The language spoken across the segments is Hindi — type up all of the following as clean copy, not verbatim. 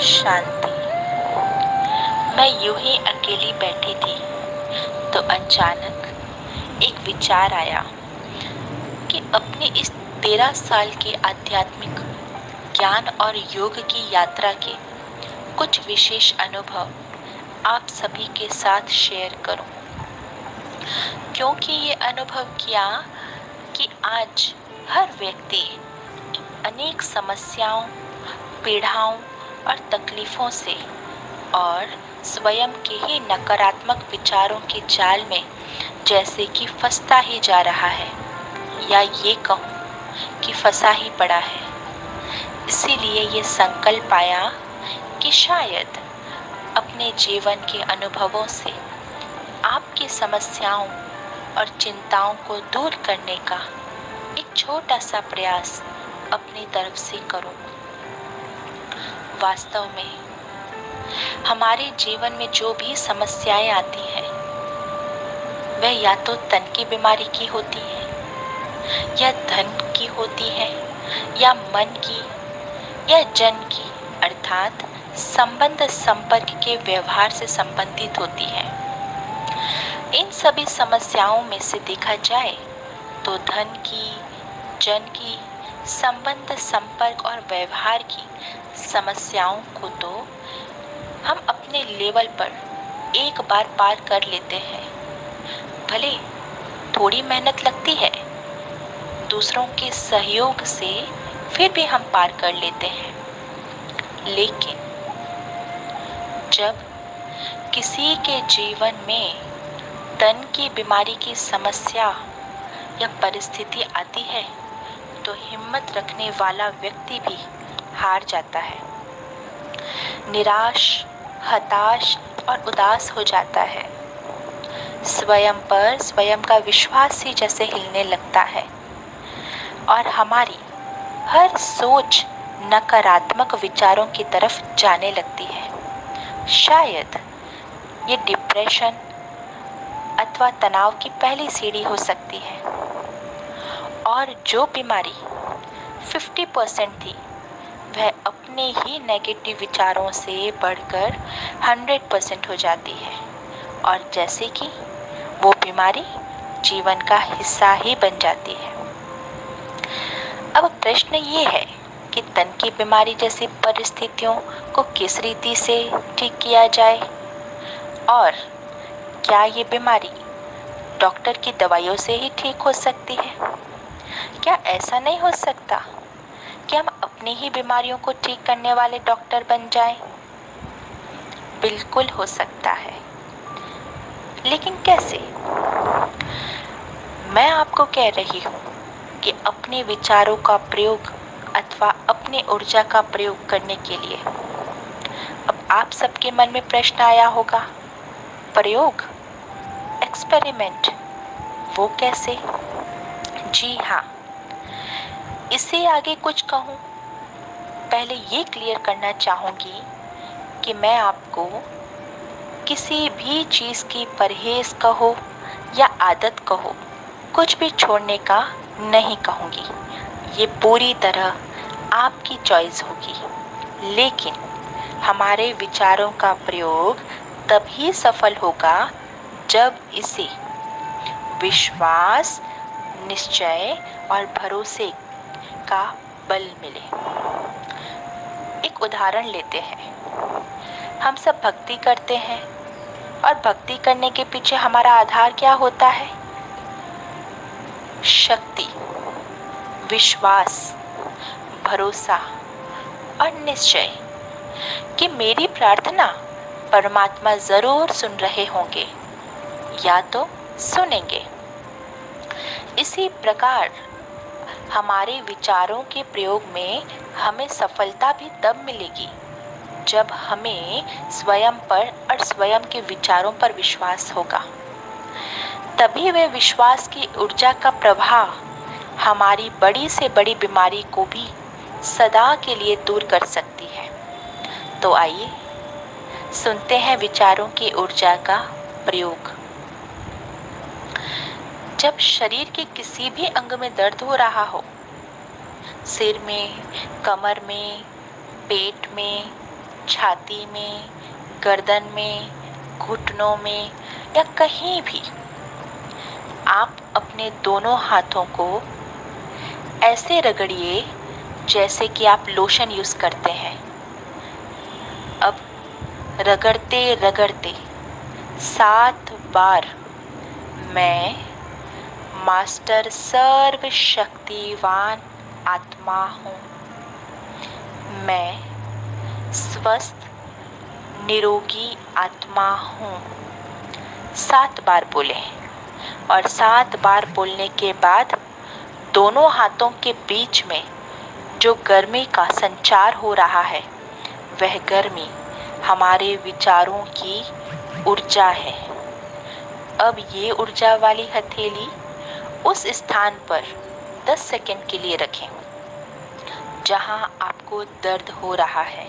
शांति। मैं यूं ही अकेली बैठी थी तो अचानक एक विचार आया कि अपनी इस 13 साल के आध्यात्मिक ज्ञान और योग की यात्रा के कुछ विशेष अनुभव आप सभी के साथ शेयर करूं, क्योंकि ये अनुभव किया कि आज हर व्यक्ति अनेक समस्याओं, पीड़ाओं और तकलीफों से और स्वयं के ही नकारात्मक विचारों के जाल में जैसे कि फंसता ही जा रहा है, या ये कहूँ कि फंसा ही पड़ा है। इसीलिए ये संकल्प आया कि शायद अपने जीवन के अनुभवों से आपकी समस्याओं और चिंताओं को दूर करने का एक छोटा सा प्रयास अपनी तरफ से करूं। वास्तव में हमारे जीवन में जो भी समस्याएं आती हैं, वह या तो तन की बीमारी की होती है, या धन की होती है, या मन की, या जन की, अर्थात संबंध संपर्क के व्यवहार से संबंधित होती है। इन सभी समस्याओं में से देखा जाए तो धन की, जन की, संबंध संपर्क और व्यवहार की समस्याओं को तो हम अपने लेवल पर एक बार पार कर लेते हैं। भले थोड़ी मेहनत लगती है, दूसरों के सहयोग से फिर भी हम पार कर लेते हैं। लेकिन जब किसी के जीवन में तन की बीमारी की समस्या या परिस्थिति आती है तो हिम्मत रखने वाला व्यक्ति भी हार जाता है, निराश, हताश और उदास हो जाता है। स्वयं पर स्वयं का विश्वास ही जैसे हिलने लगता है और हमारी हर सोच नकारात्मक विचारों की तरफ जाने लगती है। शायद ये डिप्रेशन अथवा तनाव की पहली सीढ़ी हो सकती है। और जो बीमारी 50% थी, वह अपने ही नेगेटिव विचारों से बढ़कर 100% हो जाती है, और जैसे कि वो बीमारी जीवन का हिस्सा ही बन जाती है। अब प्रश्न ये है कि तन की बीमारी जैसी परिस्थितियों को किस रीति से ठीक किया जाए, और क्या ये बीमारी डॉक्टर की दवाइयों से ही ठीक हो सकती है? क्या ऐसा नहीं हो सकता कि हम अपनी ही बीमारियों को ठीक करने वाले डॉक्टर बन जाएं? बिल्कुल हो सकता है, लेकिन कैसे? मैं आपको कह रही हूँ कि अपने विचारों का प्रयोग अथवा अपनी ऊर्जा का प्रयोग करने के लिए। अब आप सबके मन में प्रश्न आया होगा, प्रयोग, एक्सपेरिमेंट, वो कैसे? जी हाँ, इससे आगे कुछ कहूँ, पहले ये क्लियर करना चाहूँगी कि मैं आपको किसी भी चीज़ की परहेज कहो या आदत कहो, कुछ भी छोड़ने का नहीं कहूँगी। ये पूरी तरह आपकी चॉइस होगी, लेकिन हमारे विचारों का प्रयोग तभी सफल होगा जब इसे विश्वास, निश्चय और भरोसे का बल मिले। एक उदाहरण लेते हैं। हम सब भक्ति करते हैं, और भक्ति करने के पीछे हमारा आधार क्या होता है? शक्ति, विश्वास, भरोसा और निश्चय कि मेरी प्रार्थना परमात्मा जरूर सुन रहे होंगे या तो सुनेंगे। इसी प्रकार हमारे विचारों के प्रयोग में हमें सफलता भी तब मिलेगी जब हमें स्वयं पर और स्वयं के विचारों पर विश्वास होगा। तभी वह विश्वास की ऊर्जा का प्रवाह हमारी बड़ी से बड़ी बीमारी को भी सदा के लिए दूर कर सकती है। तो आइए सुनते हैं विचारों की ऊर्जा का प्रयोग। जब शरीर के किसी भी अंग में दर्द हो रहा हो, सिर में, कमर में, पेट में, छाती में, गर्दन में, घुटनों में या कहीं भी आप अपने दोनों हाथों को ऐसे रगड़िए जैसे कि आप लोशन यूज़ करते हैं। अब रगड़ते रगड़ते 7 बार मैं मास्टर सर्वशक्तिवान आत्मा हूँ, मैं स्वस्थ निरोगी आत्मा हूँ, 7 बार बोलें। और 7 बार बोलने के बाद दोनों हाथों के बीच में जो गर्मी का संचार हो रहा है, वह गर्मी हमारे विचारों की ऊर्जा है। अब ये ऊर्जा वाली हथेली उस स्थान पर 10 सेकंड के लिए रखें जहां आपको दर्द हो रहा है।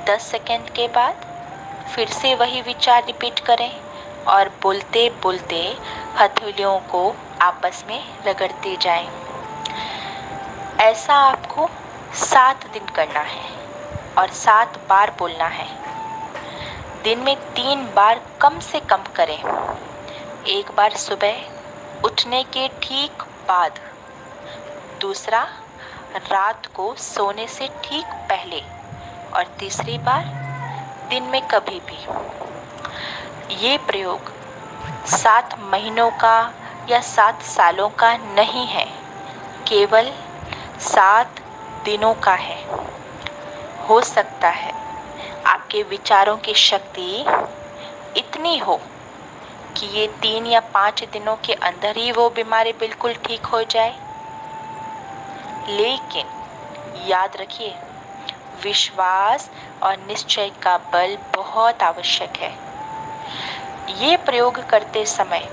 10 सेकंड के बाद फिर से वही विचार रिपीट करें और बोलते बोलते हथेलियों को आपस में रगड़ते जाएं। ऐसा आपको 7 दिन करना है और 7 बार बोलना है। दिन में 3 बार कम से कम करें। एक बार सुबह उठने के ठीक बाद, दूसरा रात को सोने से ठीक पहले और तीसरी बार दिन में कभी भी। ये प्रयोग 7 महीनों का या 7 सालों का नहीं है, केवल 7 दिनों का है। हो सकता है आपके विचारों की शक्ति इतनी हो कि ये 3 या 5 दिनों के अंदर ही वो बीमारी बिल्कुल ठीक हो जाए, लेकिन याद रखिए, विश्वास और निश्चय का बल बहुत आवश्यक है। ये प्रयोग करते समय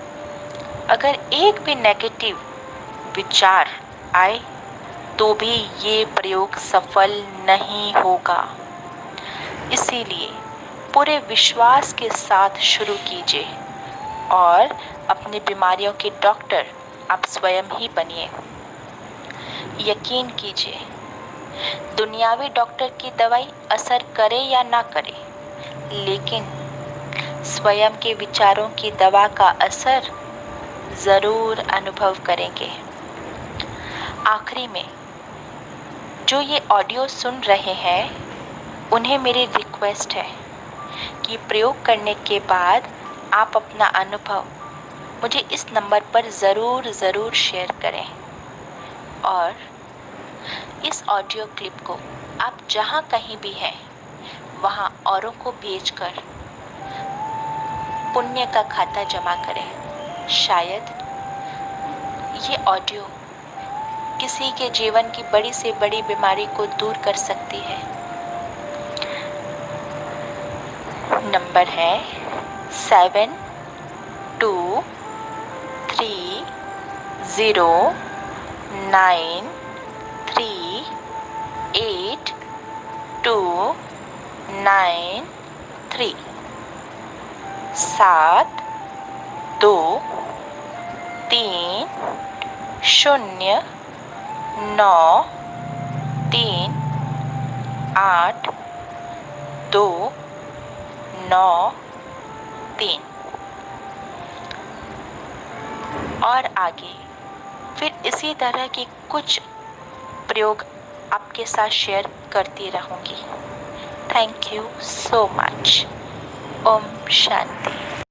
अगर एक भी नेगेटिव विचार आए तो भी ये प्रयोग सफल नहीं होगा। इसीलिए पूरे विश्वास के साथ शुरू कीजिए और अपनी बीमारियों के डॉक्टर आप स्वयं ही बनिए। यकीन कीजिए, दुनियावी डॉक्टर की दवाई असर करे या ना करे, लेकिन स्वयं के विचारों की दवा का असर ज़रूर अनुभव करेंगे। आखिरी में जो ये ऑडियो सुन रहे हैं, उन्हें मेरी रिक्वेस्ट है कि प्रयोग करने के बाद आप अपना अनुभव मुझे इस नंबर पर ज़रूर शेयर करें और इस ऑडियो क्लिप को आप जहाँ कहीं भी हैं वहाँ औरों को भेजकर पुण्य का खाता जमा करें। शायद ये ऑडियो किसी के जीवन की बड़ी से बड़ी बीमारी को दूर कर सकती है। नंबर है 7230938293 7230938293 और आगे फिर इसी तरह की कुछ प्रयोग आपके साथ शेयर करती रहूँगी। Thank you so much. ओम शांति।